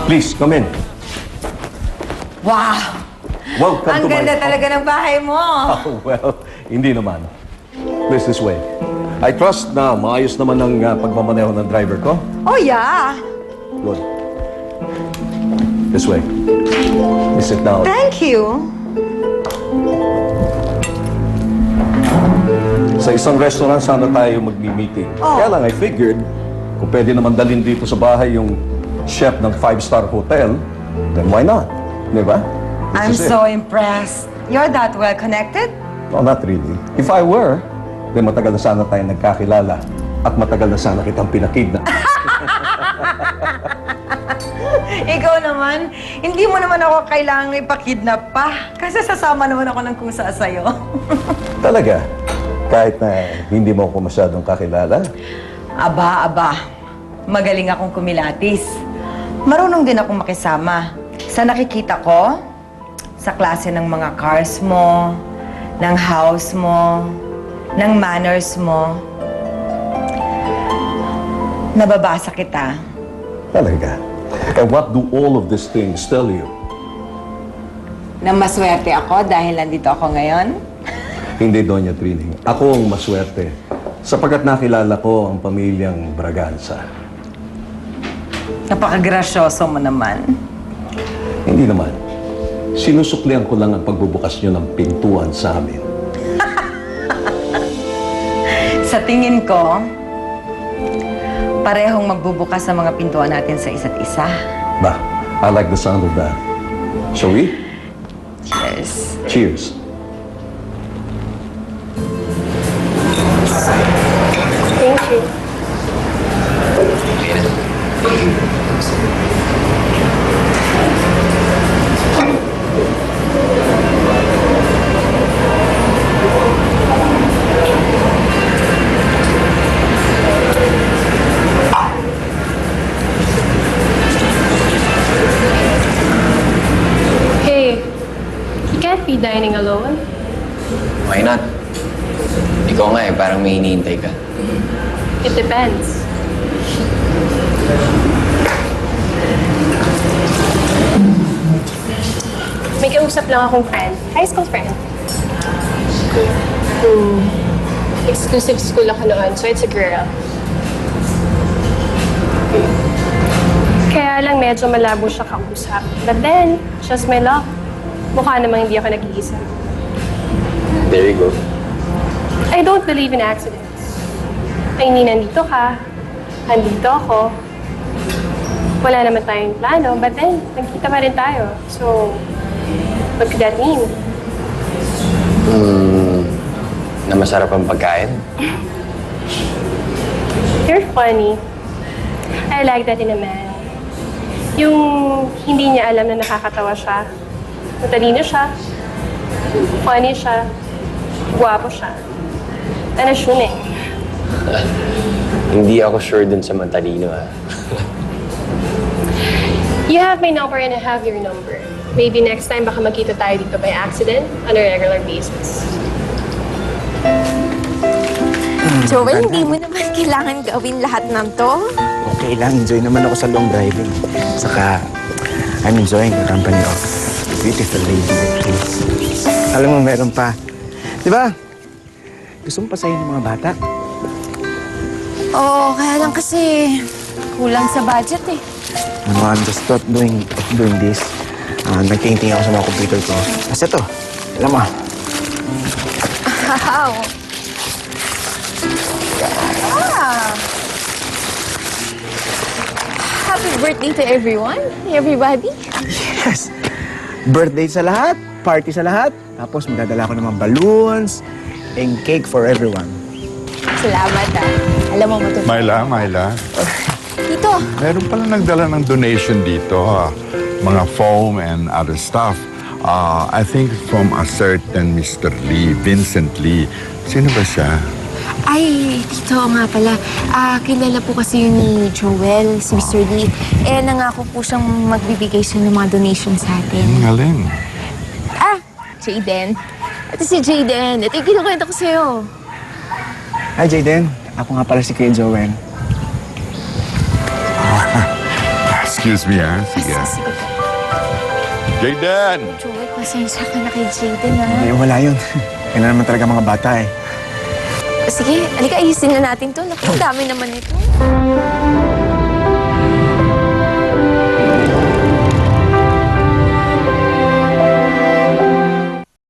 Please, come in. Wow! Welcome Ang to my... ganda talaga ng bahay mo. Oh, well, hindi naman. Please, this way. I trust na maayos naman ang pagmamaneho ng driver ko. Oh, yeah. Good. This way. Please sit down. Thank you. Sa isang restaurant sana tayo magmi-meeting. Oh. Kaya lang, I figured, kung pwede naman dalhin dito sa bahay yung chef ng 5-star hotel, then why not? Di ba? I'm This is it. so impressed. You're that well connected? No, not really. If I were, then matagal na sana tayo nagkakilala at matagal na sana kitang pinakidnap. Ikaw naman, hindi mo naman ako kailangang ipakidnap pa. Kasi sasama naman ako ng kusa sa'yo. Talaga? Kahit na hindi mo ako masyadong kakilala? Aba. Magaling akong kumilatis. Marunong din akong makisama. Sa nakikita ko, sa klase ng mga cars mo, ng house mo, ng manners mo, nababasa kita. Talaga? And what do all of these things tell you? Na maswerte ako dahil nandito ako ngayon? Hindi, Doña Trining. Ako ang maswerte sapagkat nakilala ko ang pamilyang Braganza. Napakagrasyoso mo naman. Hindi naman. Sinusuklian ko lang ang pagbubukas nyo ng pintuan sa amin. Sa tingin ko, parehong magbubukas ang mga pintuan natin sa isa't isa. Bah, I like the sound of that. Shall we? Cheers. Cheers. Thank you. Hey, you can't be dining alone. Why not? Ikaw nga eh, parang may hinihintay ka. It depends. May kausap lang akong friend. High school friend. Exclusive school ako noon, so it's a girl. Kaya lang medyo malabo siya kausap. But then, just my luck. Mukha namang hindi ako nag-iisa. There you go. I don't believe in accidents. I mean, nandito ka, andito ako. Wala naman tayong plano, but then, nagkita pa rin tayo. So, what could that mean? Na masarap ang pagkain. You're funny. I like that in a man. Yung hindi niya alam na nakakatawa siya. Matalino siya. Funny siya. Guwapo siya. Ano siya eh. Hindi ako sure dun sa matalino ah. You have my number and I have your number. Maybe next time baka magkita tayo dito by accident on a regular basis. Joel, hindi mo naman kailangan gawin lahat ng to. Okay lang, enjoy naman ako sa long driving. Saka, I'm enjoying the company of beautiful lady. Please. Alam mo, meron pa. Di ba? Gusto mo pasahin ng mga bata? Oo, kaya lang kasi kulang sa budget eh. Ano, I'm just thought doing this. Nagtingin-tingin ako sa mga computer ko. Kasi ito, alam mo. Wow! Ah! Happy birthday to everyone, everybody. Yes! Birthday sa lahat, party sa lahat. Tapos magdadala ko ng mga balloons and cake for everyone. Salamat ah. Alam mo matutuwa. Myla, Tito, meron pala nagdala ng donation dito, mga foam and other stuff. I think from a certain Mr. Lee, Vincent Lee. Sino ba siya? ay, Tito nga pala. Kilala po kasi yun ni Joel, si Mr. Lee. Eh, nangako po siyang magbibigay siya ng mga donations sa atin. Galing. Jayden. Ito si Jayden. Ito yung kinukwento ko sa'yo. Hi, Jayden. Ako nga pala si Kuya Joel. Excuse me, ha? Sige. Sige po. Jayden! Joel, pasensya ka na kay Jaden, ha? Eh, wala yun. Yan na naman talaga mga bata eh. Sige, halika, ayusin na natin to. Naku, ang dami naman ito.